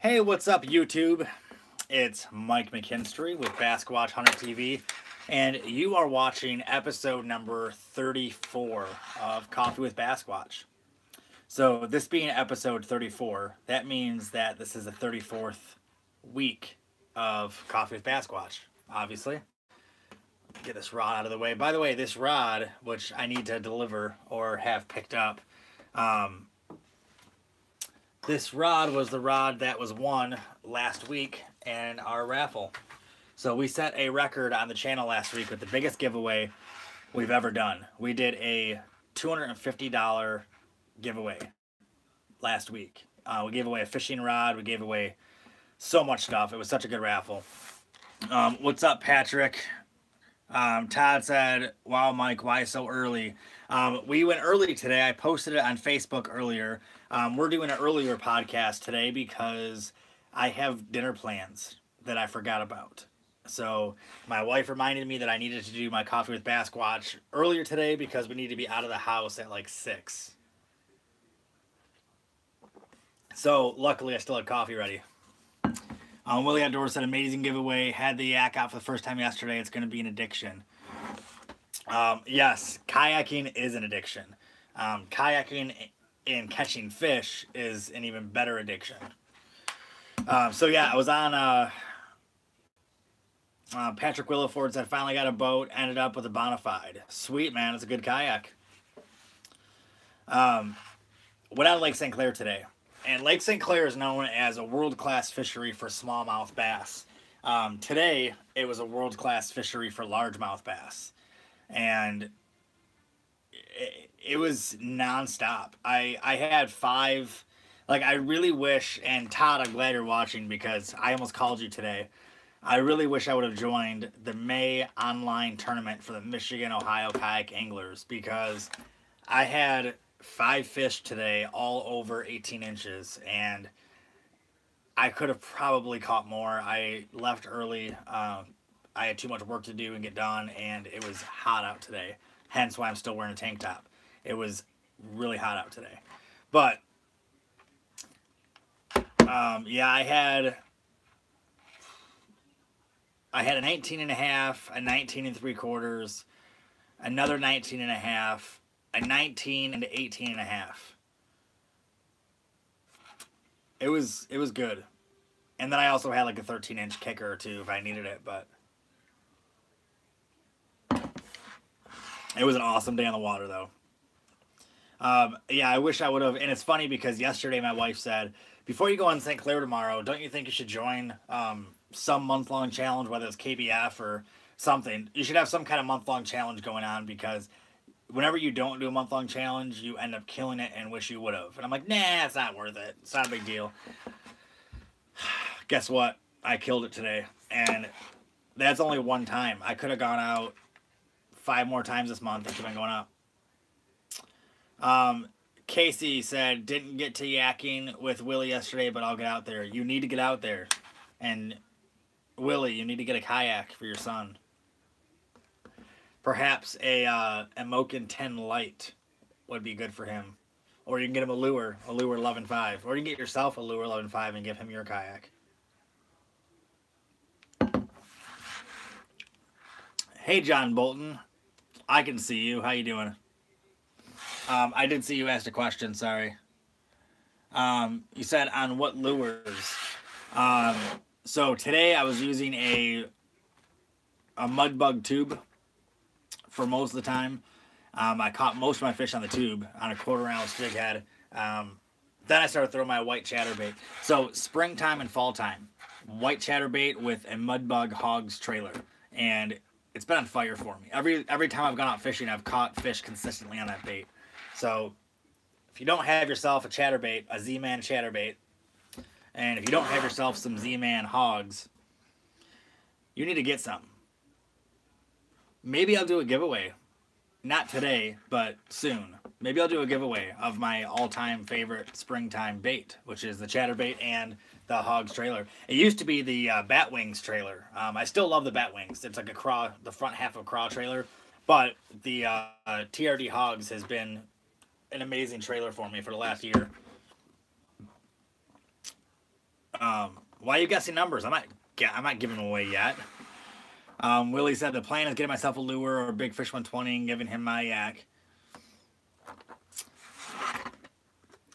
Hey, what's up, YouTube? It's Mike McKinstry with Bassquatch Hunter TV, and you are watching episode number 34 of Coffee with Bassquatch. So, this being episode 34, that means that this is the 34th week of Coffee with Bassquatch, obviously. Get this rod out of the way. By the way, this rod, which I need to deliver or have picked up, this rod was the rod that was won last week in our raffle. So we set a record on the channel last week with the biggest giveaway we've ever done. We did a $250 giveaway last week. We gave away a fishing rod. We gave away so much stuff. It was such a good raffle. What's up, Patrick? Todd said, wow, Mike, why so early? We went early today. I posted it on Facebook earlier. We're doing an earlier podcast today because I have dinner plans that I forgot about. So my wife reminded me that I needed to do my Coffee with Bassquatch earlier today because we need to be out of the house at like 6. So luckily I still had coffee ready. Willie Outdoors said amazing giveaway. Had the yak out for the first time yesterday. It's going to be an addiction. Yes, kayaking is an addiction. Kayaking and catching fish is an even better addiction. So yeah, I was on Patrick Williford said finally got a boat, ended up with a Bonafide. Sweet, man, it's a good kayak. Went out to Lake St. Clair today. And Lake St. Clair is known as a world-class fishery for smallmouth bass. Today, it was a world-class fishery for largemouth bass. And it was nonstop. I had 5, like I really wish, and Todd, I'm glad you're watching because I almost called you today. I really wish I would have joined the May online tournament for the Michigan, Ohio kayak anglers because I had 5 fish today, all over 18 inches, and I could have probably caught more. I left early. I had too much work to do and get done, and it was hot out today. Hence why I'm still wearing a tank top. It was really hot out today. But, yeah, I had a 19 and a half, a 19 and 3/4, another 19 and a half, a 19 and 18 and a half. It was good. And then I also had like a 13-inch kicker or two if I needed it, but it was an awesome day on the water though. Yeah, I wish I would have. And it's funny because yesterday my wife said, before you go on St. Clair tomorrow, don't you think you should join some month-long challenge, whether it's KBF or something? You should have some kind of month-long challenge going on because whenever you don't do a month-long challenge, you end up killing it and wish you would have. And I'm like, nah, it's not worth it. It's not a big deal. Guess what? I killed it today. And that's only one time. I could have gone out 5 more times this month. It could have been going up. Casey said, didn't get to yakking with Willie yesterday, but I'll get out there. You need to get out there. And Willie, you need to get a kayak for your son. Perhaps a Moken 10 Light would be good for him. Or you can get him a lure 11.5. Or you can get yourself a lure 11.5 and give him your kayak. Hey, John Bolton. I can see you. How you doing? I did see you asked a question, sorry. You said on what lures? So today I was using a mud bug tube for most of the time. I caught most of my fish on the tube on a 1/4 ounce jig head. Then I started throwing my white chatterbait. So springtime and fall time, white chatterbait with a mud bug hogs trailer, and it's been on fire for me. Every time I've gone out fishing, I've caught fish consistently on that bait. So if you don't have yourself a chatterbait, a Z-Man chatterbait, and if you don't have yourself some Z-Man hogs, you need to get some. Maybe I'll do a giveaway. Not today, but soon. Maybe I'll do a giveaway of my all-time favorite springtime bait, which is the chatterbait and the hogs trailer. It used to be the bat wings trailer. I still love the bat wings. It's like a craw, the front half of a craw trailer. But the TRD hogs has been an amazing trailer for me for the last year. Why are you guessing numbers? I'm not giving them away yet. Willie said the plan is getting myself a lure or a big fish 120 and giving him my yak.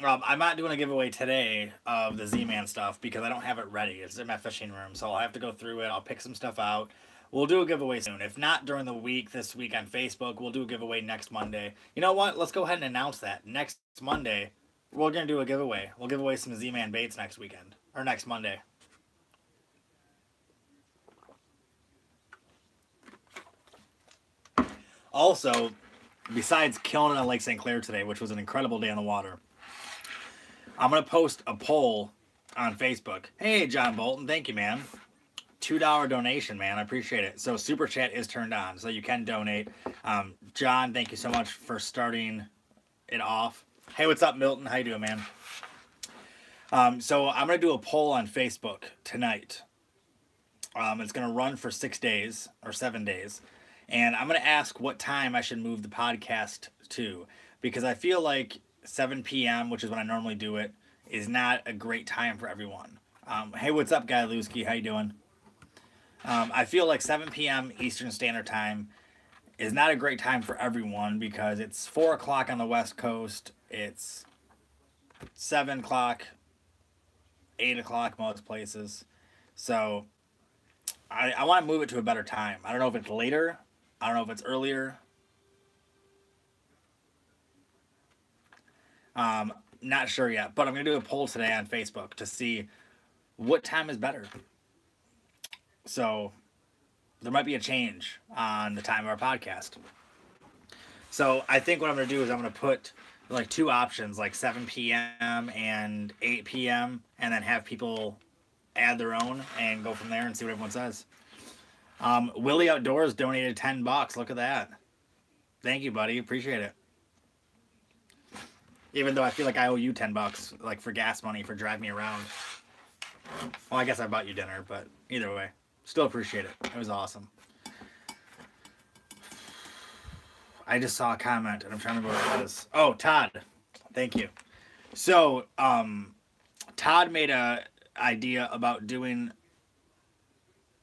I'm not doing a giveaway today of the Z-Man stuff because I don't have it ready. It's in my fishing room, so I'll have to go through it. I'll pick some stuff out. We'll do a giveaway soon. If not during the week, this week on Facebook, we'll do a giveaway next Monday. You know what? Let's go ahead and announce that. Next Monday, we're going to do a giveaway. We'll give away some Z-Man baits next weekend. Or next Monday. Also, besides killing it on Lake St. Clair today, which was an incredible day on the water, I'm going to post a poll on Facebook. Hey, John Bolton. Thank you, man. $2 donation, man. I appreciate it. So Super Chat is turned on, so you can donate. John, thank you so much for starting it off. Hey, what's up, Milton? How you doing, man? So I'm going to do a poll on Facebook tonight. It's going to run for 6 days or 7 days. And I'm going to ask what time I should move the podcast to. Because I feel like 7 p.m., which is when I normally do it, is not a great time for everyone. Hey, what's up, Guy Lewski? How you doing? I feel like 7 p.m. Eastern Standard Time is not a great time for everyone because it's 4 o'clock on the West Coast. It's 7 o'clock, 8 o'clock most places. So I want to move it to a better time. I don't know if it's later. I don't know if it's earlier. Not sure yet, but I'm going to do a poll today on Facebook to see what time is better. So there might be a change on the time of our podcast. So I think what I'm going to do is I'm going to put like 2 options, like 7 p.m. and 8 p.m. and then have people add their own and go from there and see what everyone says. Willie Outdoors donated $10. Look at that. Thank you, buddy. Appreciate it. Even though I feel like I owe you $10, like for gas money for driving me around. Well, I guess I bought you dinner, but either way, still appreciate it. It was awesome. I just saw a comment, and I'm trying to remember what it was. Oh, Todd. Thank you. So, Todd made a idea about doing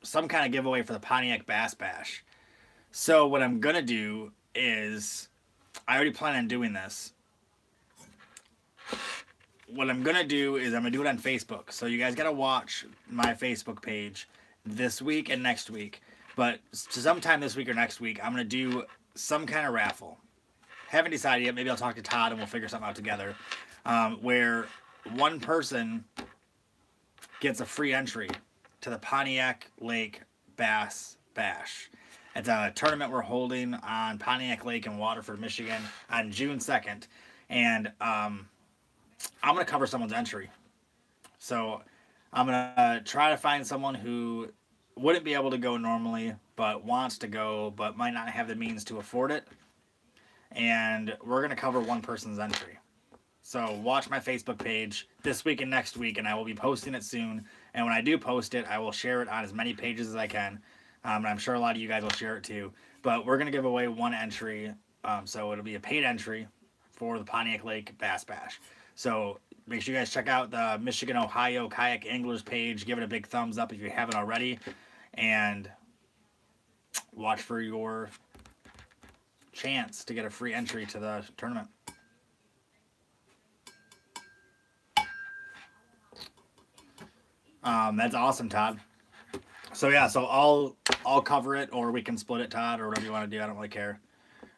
some kind of giveaway for the Pontiac Bass Bash. So what I'm going to do is, I already plan on doing this. What I'm going to do is I'm going to do it on Facebook. So you guys got to watch my Facebook page this week and next week. But sometime this week or next week, I'm going to do some kind of raffle. Haven't decided yet. Maybe I'll talk to Todd and we'll figure something out together. Where one person gets a free entry to the Pontiac Lake Bass Bash. It's a tournament we're holding on Pontiac Lake in Waterford, Michigan on June 2nd. And I'm going to cover someone's entry. So I'm going to try to find someone who wouldn't be able to go normally, but wants to go, but might not have the means to afford it. And we're going to cover one person's entry. So watch my Facebook page this week and next week, and I will be posting it soon. And when I do post it, I will share it on as many pages as I can. And I'm sure a lot of you guys will share it too. But we're going to give away one entry. So it'll be a paid entry for the Pontiac Lake Bass Bash. So make sure you guys check out the Michigan, Ohio Kayak Anglers page. Give it a big thumbs up if you haven't already. And watch for your chance to get a free entry to the tournament. That's awesome, Todd. So yeah, so I'll cover it, or we can split it, Todd, or whatever you want to do. I don't really care.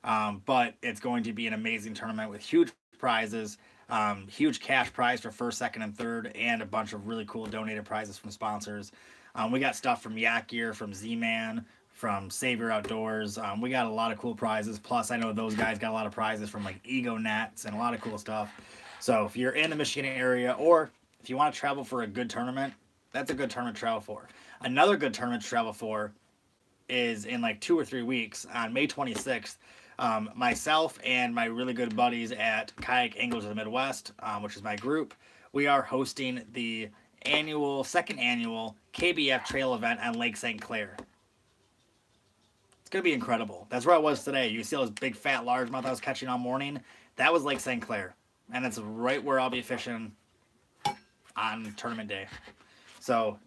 But it's going to be an amazing tournament with huge prizes, huge cash prize for first, second, and third, and a bunch of really cool donated prizes from sponsors. We got stuff from Yak Gear, from Z-Man, from Savior Outdoors. We got a lot of cool prizes. Plus, I know those guys got a lot of prizes from like Ego Nets and a lot of cool stuff. So if you're in the Michigan area, or if you want to travel for a good tournament, that's a good tournament to travel for. Another good tournament to travel for is in like 2 or 3 weeks on May 26th. Myself and my really good buddies at Kayak Anglers of the Midwest, which is my group, we are hosting the second annual KBF trail event on Lake St. Clair. It's going to be incredible. That's where I was today. You see those big fat largemouth I was catching all morning? That was Lake St. Clair. And it's right where I'll be fishing on tournament day. So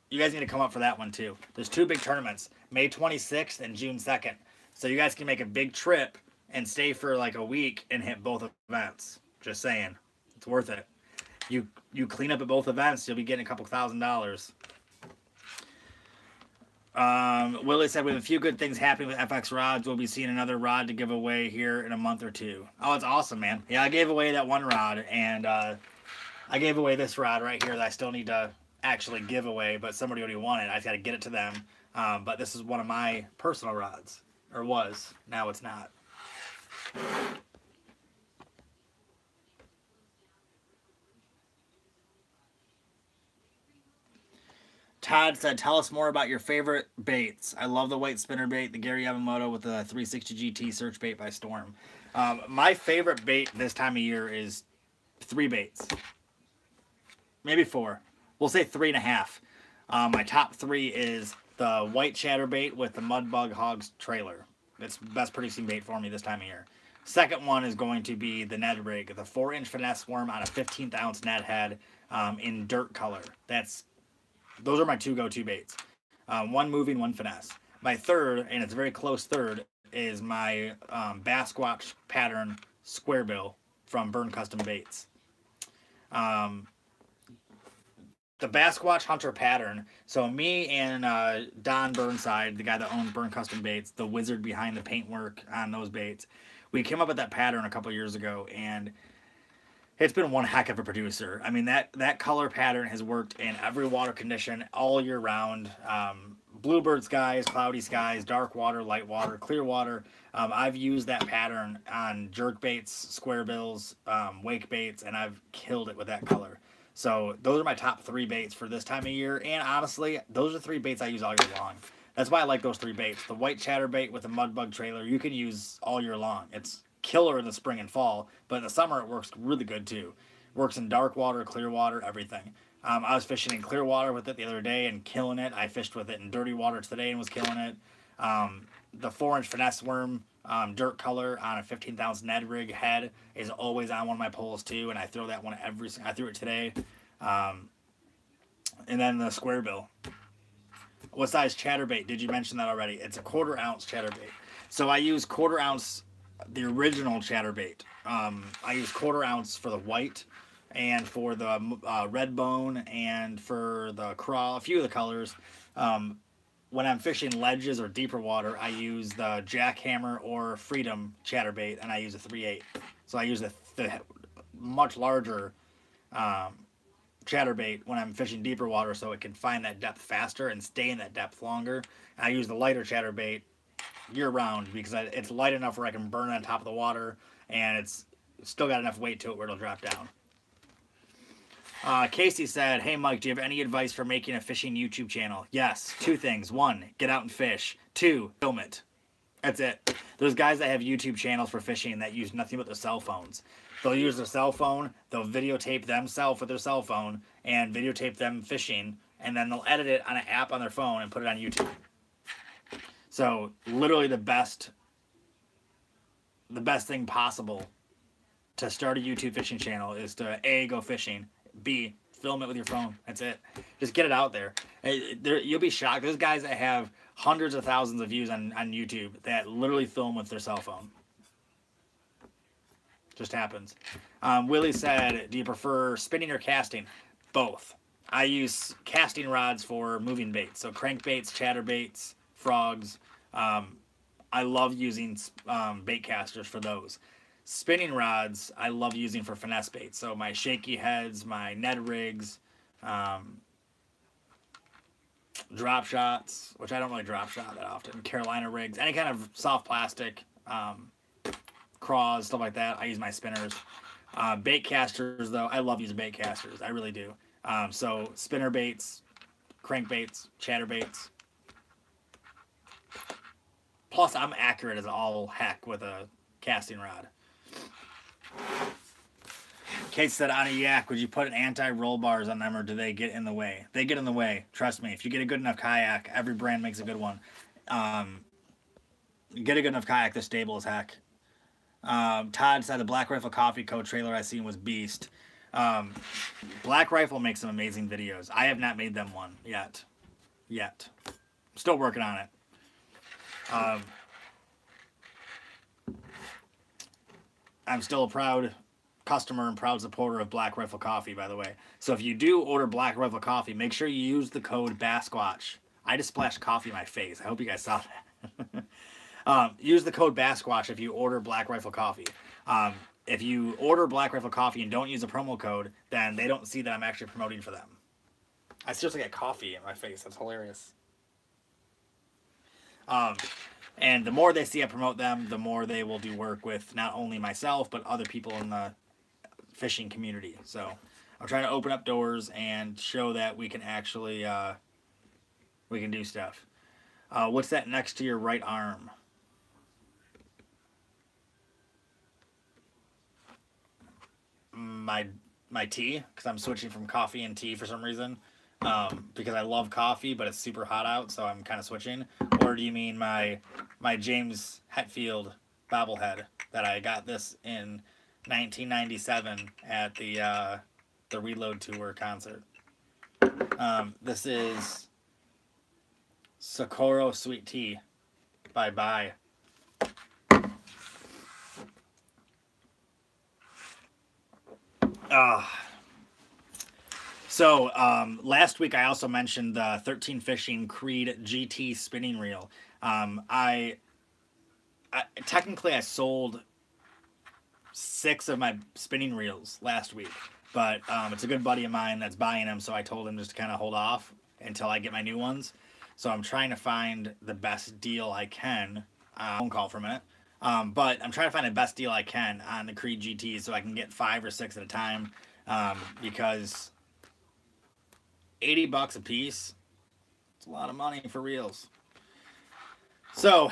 you guys need to come up for that one too. There's 2 big tournaments, May 26th and June 2nd. So you guys can make a big trip and stay for like a week and hit both events. Just saying. It's worth it. You clean up at both events, you'll be getting a couple $1,000s. Willie said, with a few good things happening with FX rods, we'll be seeing another rod to give away here in a month or 2. Oh, it's awesome, man. Yeah, I gave away that one rod, and I gave away this rod right here that I still need to actually give away, but somebody already wanted it. I just got to get it to them. But this is one of my personal rods, or was. Now it's not. Todd said, tell us more about your favorite baits. I love the white spinner bait, the Gary Yamamoto with the 360 GT search bait by Storm. My favorite bait this time of year is 3 baits. Maybe 4. We'll say 3.5. My top 3 is the white chatterbait with the Mudbug Hogs trailer. It's the best producing bait for me this time of year. Second one is going to be the Ned Rig, the 4-inch Finesse Worm on a 15th ounce Ned head in dirt color. Those are my 2 go-to baits. One moving, one finesse. My third, and it's a very close third, is my Bassquatch pattern square bill from Burn Custom Baits. The Bassquatch Hunter pattern. So me and Don Burnside, the guy that owns Burn Custom Baits, the wizard behind the paintwork on those baits, we came up with that pattern a couple years ago, and it's been one heck of a producer. I mean, that color pattern has worked in every water condition all year round. Bluebird skies, cloudy skies, dark water, light water, clear water. I've used that pattern on jerk baits, square bills, wake baits, and I've killed it with that color. So those are my top 3 baits for this time of year. And honestly, those are 3 baits I use all year long. That's why I like those 3 baits. The white chatterbait with the Mudbug trailer, you can use all year long. It's killer in the spring and fall, but in the summer it works really good too. Works in dark water, clear water, everything. I was fishing in clear water with it the other day and killing it. I fished with it in dirty water today and was killing it. The 4-inch Finesse Worm dirt color on a 15th ounce Ned Rig head is always on one of my poles too, and I throw that one I threw it today. And then the square bill. What size chatterbait? Did you mention that already? It's a 1/4 ounce chatterbait. So I use 1/4 ounce, the original chatterbait. I use 1/4 ounce for the white and for the red bone and for the crawl, a few of the colors. When I'm fishing ledges or deeper water, I use the jackhammer or freedom chatterbait, and I use a 3/8. So I use the much larger chatterbait when I'm fishing deeper water, so it can find that depth faster and stay in that depth longer. And I use the lighter chatterbait year round because it's light enough where I can burn on top of the water, and it's still got enough weight to it where it'll drop down. Casey said, hey Mike, do you have any advice for making a fishing YouTube channel? Yes, 2 things. 1, get out and fish. 2, film it. That's it. There's guys that have YouTube channels for fishing that use nothing but their cell phones. They'll use their cell phone, they'll videotape themselves with their cell phone, and videotape them fishing, and then they'll edit it on an app on their phone and put it on YouTube. So, literally the best thing possible to start a YouTube fishing channel is to A, go fishing, B, film it with your phone. That's it. Just get it out there. You'll be shocked. There's guys that have hundreds of thousands of views on YouTube that literally film with their cell phone. Just happens. Willie said, do you prefer spinning or casting? Both. I use casting rods for moving baits. So crankbaits, chatterbaits, frogs. I love using bait casters for those. Spinning rods, I love using for finesse baits. So my shaky heads, my Ned rigs, drop shots, which I don't really drop shot that often, Carolina rigs, any kind of soft plastic, craws, stuff like that. I use my spinners. Bait casters, though, I love using bait casters. I really do. So spinner baits, crankbaits, chatterbaits. Plus, I'm accurate as all heck with a casting rod. Kate said, on a yak, would you put an anti-roll bars on them, or do they get in the way? They get in the way. Trust me. If you get a good enough kayak, every brand makes a good one. Get a good enough kayak, they're stable as heck. Todd said the Black Rifle Coffee Co. trailer I seen was beast. Black Rifle makes some amazing videos. I have not made them one yet. Still working on it. I'm still a proud customer and proud supporter of Black Rifle Coffee, by the way. So if you do order Black Rifle Coffee, make sure you use the code Bassquatch. I just splashed coffee in my face. I hope you guys saw that. Use the code Bassquatch if you order Black Rifle Coffee. If you order Black Rifle Coffee and don't use a promo code, then they don't see that I'm actually promoting for them. I seriously got coffee in my face. That's hilarious. And the more they see I promote them, the more they will do work with not only myself, but other people in the fishing community. So I'm trying to open up doors and show that we can actually, we can do stuff. What's that next to your right arm? My tea, because I'm switching from coffee and tea for some reason. Because I love coffee, but it's super hot out, so I'm kind of switching. Or do you mean my James Hetfield bobblehead that I got this in 1997 at the Reload Tour concert? This is Socorro Sweet Tea by Bye. So, last week I also mentioned the 13 Fishing Creed GT spinning reel. Technically I sold 6 of my spinning reels last week, but it's a good buddy of mine that's buying them, so I told him just to kind of hold off until I get my new ones. So I'm trying to find the best deal I can. Phone call for a minute. But I'm trying to find the best deal I can on the Creed GT so I can get 5 or 6 at a time, because $80 a piece, it's a lot of money for reels. So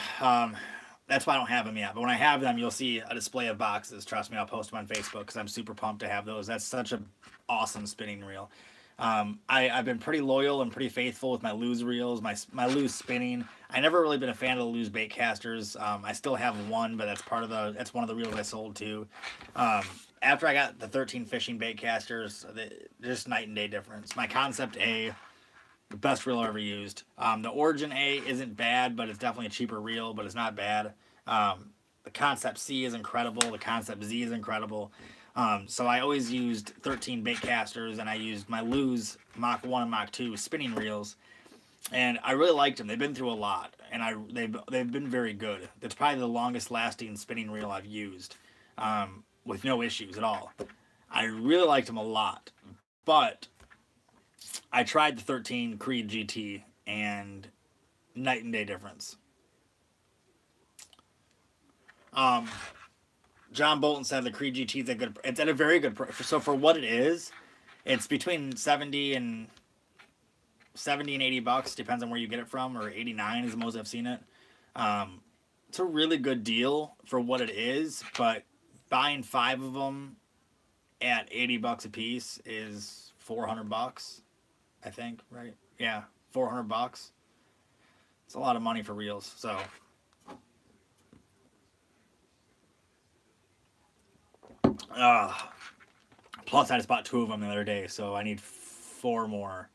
that's why I don't have them yet. But when I have them, you'll see a display of boxes. Trust me, I'll post them on Facebook because I'm super pumped to have those. That's such an awesome spinning reel. I've been pretty loyal and pretty faithful with my Lew's reels, my Lew's spinning. I never really been a fan of the Lew's bait casters. I still have one, but that's one of the reels I sold too. After I got the 13 Fishing bait casters, just night and day difference. My Concept A, the best reel I've ever used. The Origin A isn't bad, but it's definitely a cheaper reel, but it's not bad. The Concept C is incredible. The Concept Z is incredible. So I always used 13 bait casters, and I used my Lew's Mach 1 and Mach 2 spinning reels, and I really liked them. They've been through a lot, and they've been very good. It's probably the longest lasting spinning reel I've used, with no issues at all. I really liked them a lot, but I tried the 13 Creed GT, and night and day difference. John Bolton said the Creed GT is it's at a very good price. So for what it is, it's between 70 and $80, depends on where you get it from, or 89 is the most I've seen it. It's a really good deal for what it is, but buying 5 of them at $80 a piece is $400, I think, right? Yeah, $400. It's a lot of money for reels, so. Plus I just bought 2 of them the other day, so I need 4 more.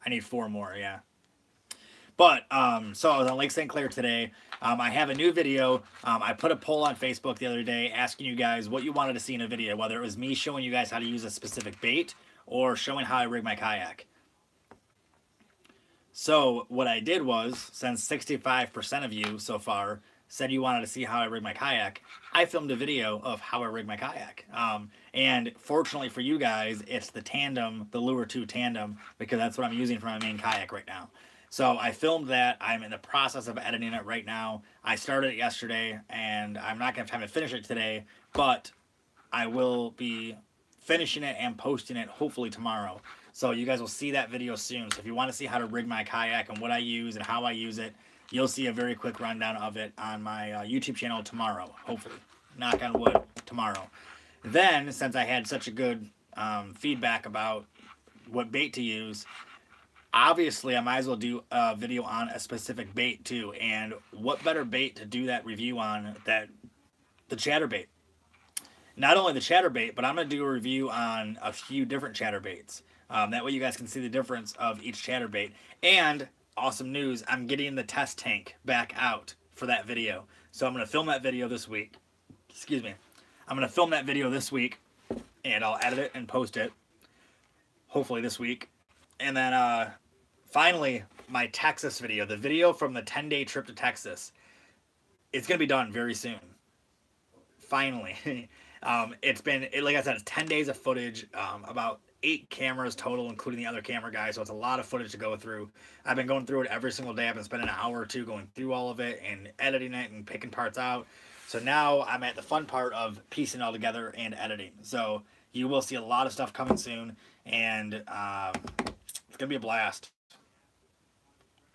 Yeah. But, so I was on Lake St. Clair today. I have a new video. I put a poll on Facebook the other day asking you guys what you wanted to see in a video, whether it was me showing you guys how to use a specific bait or showing how I rig my kayak. So what I did was, since 65% of you so far said you wanted to see how I rig my kayak, I filmed a video of how I rig my kayak. And fortunately for you guys, it's the tandem, the Lure 2 tandem, because that's what I'm using for my main kayak right now. So I filmed that. I'm in the process of editing it right now. I started it yesterday, and I'm not going to have time to finish it today, but I will be finishing it and posting it hopefully tomorrow. So you guys will see that video soon. So if you want to see how to rig my kayak and what I use and how I use it, you'll see a very quick rundown of it on my YouTube channel tomorrow, hopefully. Knock on wood, tomorrow. Then, since I had such a good feedback about what bait to use, obviously I might as well do a video on a specific bait too. And what better bait to do that review on than the chatterbait. not only the chatterbait, but I'm going to do a review on a few different chatterbaits. That way you guys can see the difference of each chatterbait. And awesome news, I'm getting the test tank back out for that video. So I'm going to film that video this week. Excuse me. I'm going to film that video this week, and I'll edit it and post it, hopefully this week. And then finally, my Texas video, the video from the 10-day trip to Texas. It's going to be done very soon. Finally. It's been, like I said, it's 10 days of footage, about 8 cameras total, including the other camera guy, so it's a lot of footage to go through. I've been going through it every single day. I've been spending an hour or two going through all of it and editing it and picking parts out. So now I'm at the fun part of piecing it all together and editing. So you will see a lot of stuff coming soon, and it's going to be a blast.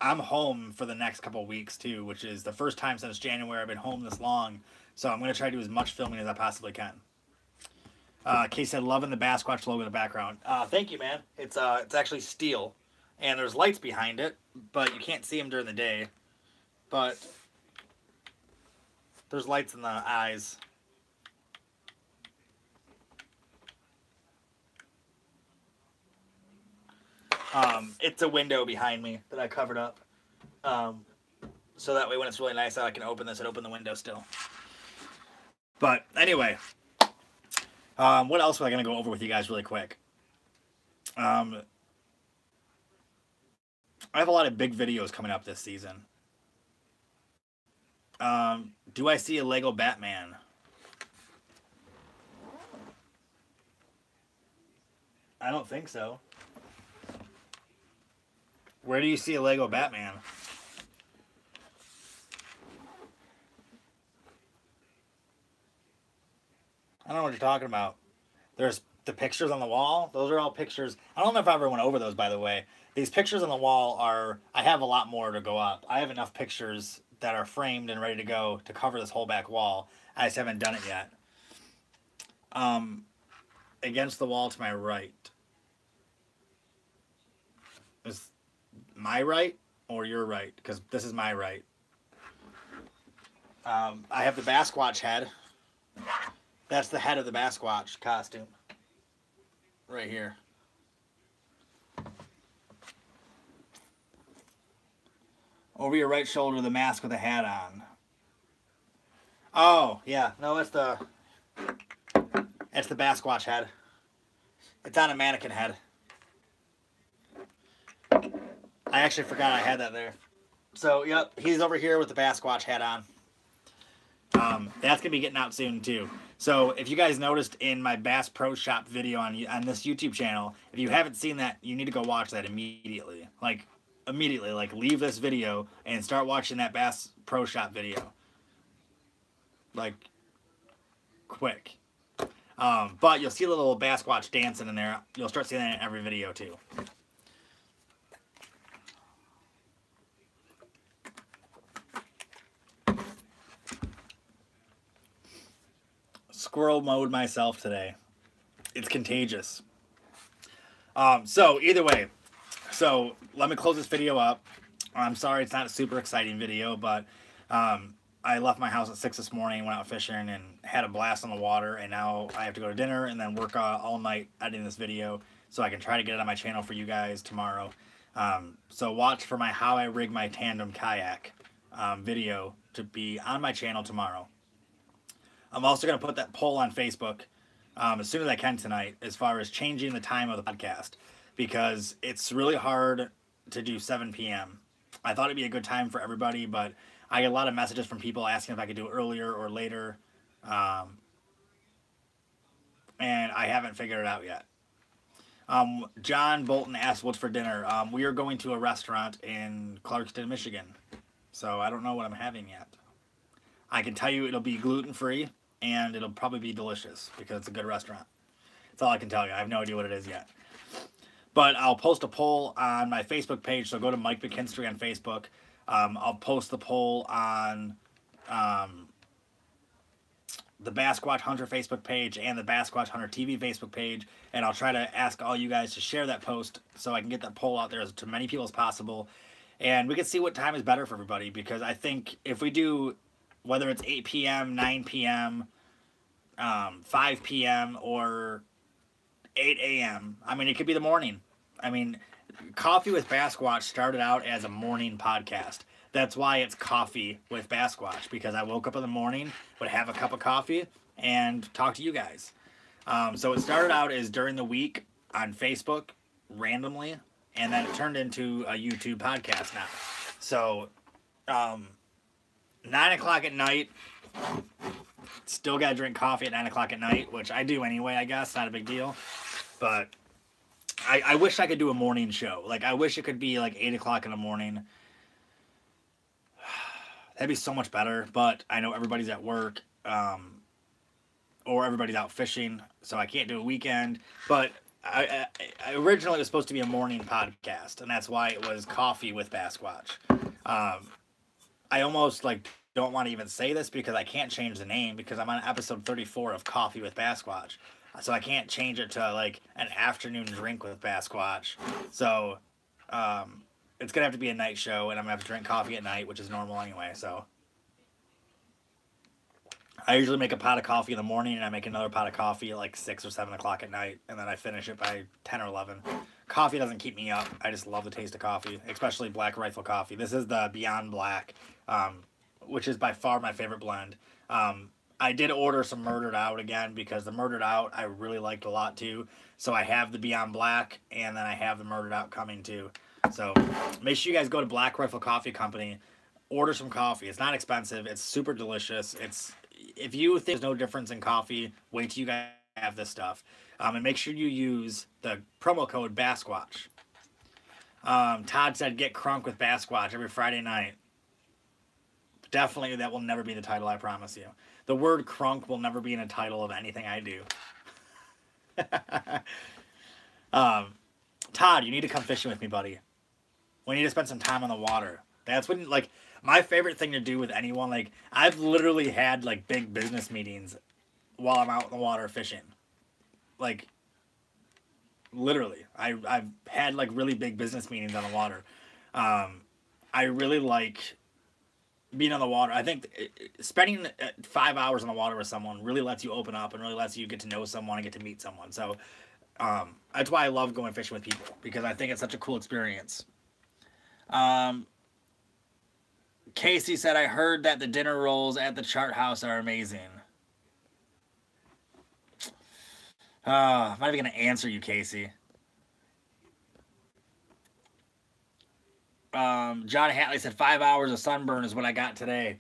I'm home for the next couple of weeks, too, which is the first time since January I've been home this long. So I'm going to try to do as much filming as I possibly can. Kay said, loving the Bassquatch logo in the background. Thank you, man. It's actually steel. And there's lights behind it, but you can't see them during the day. But there's lights in the eyes. It's a window behind me that I covered up. So that way when it's really nice out, I can open this and open the window still. But anyway, what else was I going to go over with you guys really quick? I have a lot of big videos coming up this season. Do I see a Lego Batman? I don't think so. Where do you see a Lego Batman? I don't know what you're talking about. There's the pictures on the wall. Those are all pictures. I don't know if I ever went over those, by the way. These pictures on the wall are... I have a lot more to go up. I have enough pictures that are framed and ready to go to cover this whole back wall. I just haven't done it yet. Against the wall to my right. Is my right or your right? Because this is my right. I have the Bassquatch head. That's the head of the Bassquatch costume. Right here. Over your right shoulder, the mask with a hat on. Oh, yeah. No, it's the Bassquatch head. It's on a mannequin head. I actually forgot I had that there. So, yep, he's over here with the Bassquatch hat on. That's going to be getting out soon, too. So, if you guys noticed in my Bass Pro Shop video on this YouTube channel, if you haven't seen that, you need to go watch that immediately. Like, immediately. Like, leave this video and start watching that Bass Pro Shop video. Like, quick. But you'll see a little Bassquatch dancing in there. You'll start seeing that in every video, too. Squirrel mode myself today. It's contagious. So either way, so let me close this video up. I'm sorry it's not a super exciting video, but I left my house at 6 this morning, went out fishing, and had a blast on the water, and now I have to go to dinner and then work all night editing this video so I can try to get it on my channel for you guys tomorrow. So watch for my How I Rig My Tandem Kayak video to be on my channel tomorrow. I'm also going to put that poll on Facebook as soon as I can tonight as far as changing the time of the podcast, because it's really hard to do 7 p.m. I thought it'd be a good time for everybody, but I get a lot of messages from people asking if I could do it earlier or later, and I haven't figured it out yet. John Bolton asked what's for dinner. We are going to a restaurant in Clarkston, Michigan, so I don't know what I'm having yet. I can tell you it'll be gluten-free, and it'll probably be delicious because it's a good restaurant. That's all I can tell you. I have no idea what it is yet. But I'll post a poll on my Facebook page, so go to Mike McKinstry on Facebook. I'll post the poll on the Bassquatch Hunter Facebook page and the Bassquatch Hunter TV Facebook page, and I'll try to ask all you guys to share that post so I can get that poll out there to many people as possible, and we can see what time is better for everybody, because I think if we do, whether it's 8 p.m., 9 p.m., 5 p.m. or 8 a.m. I mean, it could be the morning. I mean, Coffee with Bassquatch started out as a morning podcast. That's why it's Coffee with Bassquatch, because I woke up in the morning, would have a cup of coffee, and talk to you guys. So it started out as during the week on Facebook, randomly, and then it turned into a YouTube podcast now. So, 9 o'clock at night, still got to drink coffee at 9 o'clock at night, which I do anyway, I guess, not a big deal. But I wish I could do a morning show. Like, I wish it could be like 8 o'clock in the morning. That'd be so much better, but I know everybody's at work, or everybody's out fishing, so I can't do a weekend. But I originally it was supposed to be a morning podcast, and that's why it was Coffee with Bassquatch. I almost like don't want to even say this because I can't change the name because I'm on episode 34 of Coffee with Bassquatch. So I can't change it to like an afternoon drink with Bassquatch. So it's going to have to be a night show, and I'm going to have to drink coffee at night, which is normal anyway. So I usually make a pot of coffee in the morning, and I make another pot of coffee at like 6 or 7 o'clock at night, and then I finish it by 10 or 11. Coffee doesn't keep me up. I just love the taste of coffee, especially Black Rifle coffee. This is the Beyond Black, which is by far my favorite blend. I did order some Murdered Out again because the Murdered Out I really liked a lot too. So I have the Beyond Black, and then I have the Murdered Out coming too. So make sure you guys go to Black Rifle Coffee Company, order some coffee. It's not expensive. It's super delicious. If you think there's no difference in coffee, wait till you guys have this stuff. And make sure you use the promo code Bassquatch. Todd said, get crunk with Bassquatch every Friday night. Definitely, that will never be the title, I promise you. The word crunk will never be in a title of anything I do. Todd, you need to come fishing with me, buddy. We need to spend some time on the water. That's when, like, my favorite thing to do with anyone, like, I've literally had, like, big business meetings while I'm out in the water fishing. Like, literally. I've had, like, really big business meetings on the water. I really like being on the water. I think spending 5 hours on the water with someone really lets you open up and really lets you get to know someone and get to meet someone. So, that's why I love going fishing with people, because I think it's such a cool experience. Casey said, I heard that the dinner rolls at the Chart House are amazing. I'm not even going to answer you, Casey. John Hatley said 5 hours of sunburn is what I got today.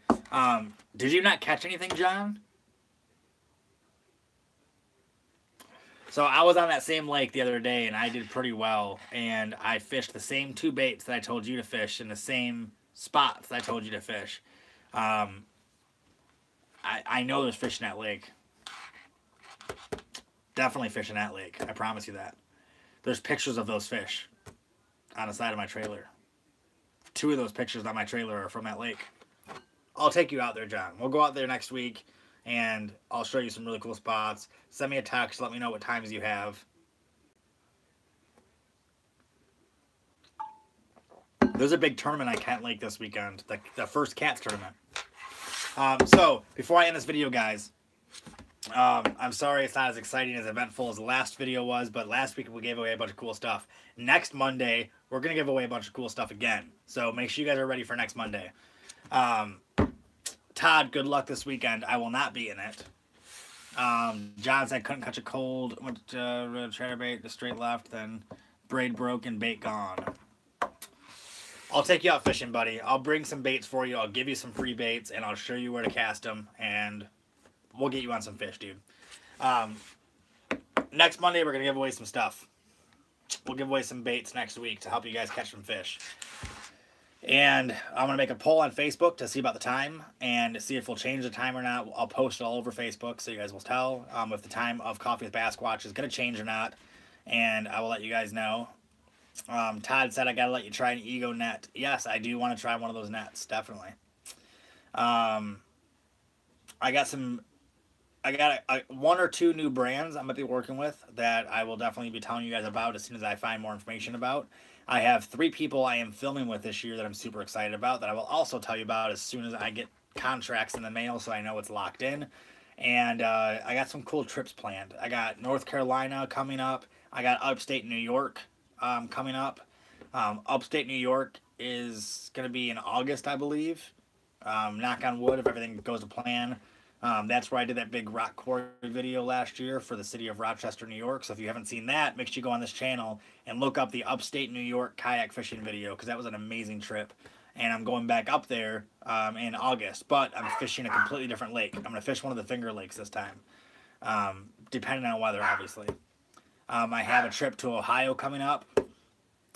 Did you not catch anything, John? So I was on that same lake the other day, and I did pretty well. And I fished the same 2 baits that I told you to fish in the same spots that I told you to fish. I know there's fish in that lake. Definitely fish in that lake. I promise you that. There's pictures of those fish on the side of my trailer. 2 of those pictures on my trailer are from that lake. I'll take you out there, John. We'll go out there next week, and I'll show you some really cool spots. Send me a text. Let me know what times you have. There's a big tournament on Kent Lake this weekend. The first cats tournament. So, before I end this video, guys, I'm sorry it's not as exciting, as eventful as the last video was, but last week we gave away a bunch of cool stuff. Next Monday, we're going to give away a bunch of cool stuff again. So make sure you guys are ready for next Monday. Todd, good luck this weekend. I will not be in it. John said couldn't catch a cold. Went to chatterbait to straight left, then braid broken, bait gone. I'll take you out fishing, buddy. I'll bring some baits for you. I'll give you some free baits, and I'll show you where to cast them, and we'll get you on some fish, dude. Next Monday, we're going to give away some stuff. We'll give away some baits next week to help you guys catch some fish. And I'm going to make a poll on Facebook to see about the time and see if we'll change the time or not. I'll post it all over Facebook so you guys will tell if the time of Coffee with Bassquatch is going to change or not. And I will let you guys know. Todd said I got to let you try an Ego net. Yes, I do want to try one of those nets, definitely. I got 1 or 2 new brands I'm going to be working with that I will definitely be telling you guys about as soon as I find more information about. I have 3 people I am filming with this year that I'm super excited about that I will also tell you about as soon as I get contracts in the mail so I know it's locked in. And I got some cool trips planned. I got North Carolina coming up. I got upstate New York coming up. Upstate New York is going to be in August, I believe. Knock on wood if everything goes to plan. That's where I did that big rock quarry video last year for the city of Rochester, New York. So if you haven't seen that, make sure you go on this channel and look up the upstate New York kayak fishing video, because that was an amazing trip. And I'm going back up there in August, but I'm fishing a completely different lake. I'm going to fish one of the Finger Lakes this time, depending on weather, obviously. I have a trip to Ohio coming up.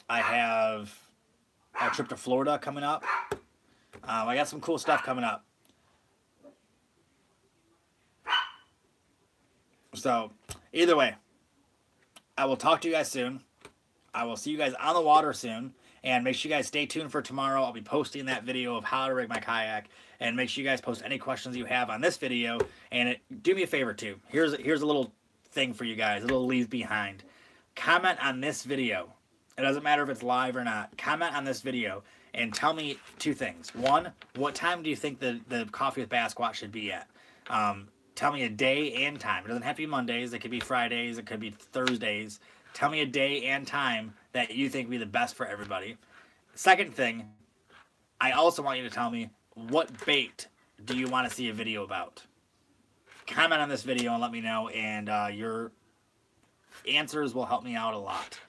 I have a trip to Florida coming up. I got some cool stuff coming up. So, either way, I will talk to you guys soon. I will see you guys on the water soon. And make sure you guys stay tuned for tomorrow. I'll be posting that video of how to rig my kayak. And make sure you guys post any questions you have on this video. And do me a favor, too. Here's a little thing for you guys, a little leave behind. Comment on this video. It doesn't matter if it's live or not. Comment on this video and tell me two things. One, what time do you think the Coffee with Bassquatch should be at? Tell me a day and time. It doesn't have to be Mondays. It could be Fridays. It could be Thursdays. Tell me a day and time that you think would be the best for everybody. Second thing, I also want you to tell me, what bait do you want to see a video about? Comment on this video and let me know, and your answers will help me out a lot.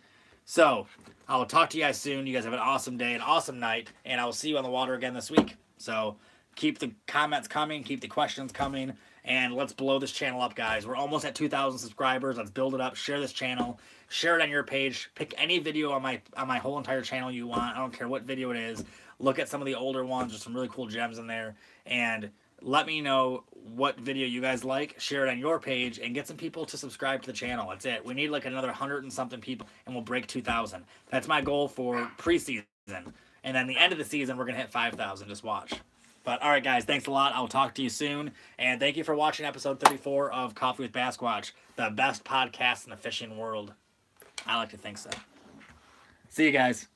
So, I will talk to you guys soon. You guys have an awesome day, an awesome night, and I will see you on the water again this week. So, keep the comments coming, keep the questions coming, and let's blow this channel up, guys. We're almost at 2,000 subscribers. Let's build it up. Share this channel. Share it on your page. Pick any video on my whole entire channel you want. I don't care what video it is. Look at some of the older ones. There's some really cool gems in there. And let me know what video you guys like. Share it on your page and get some people to subscribe to the channel. That's it. We need like another 100 and something people, and we'll break 2,000. That's my goal for preseason. And then the end of the season, we're going to hit 5,000. Just watch. But, all right, guys, thanks a lot. I'll talk to you soon. And thank you for watching episode 34 of Coffee with Bassquatch, the best podcast in the fishing world. I like to think so. See you guys.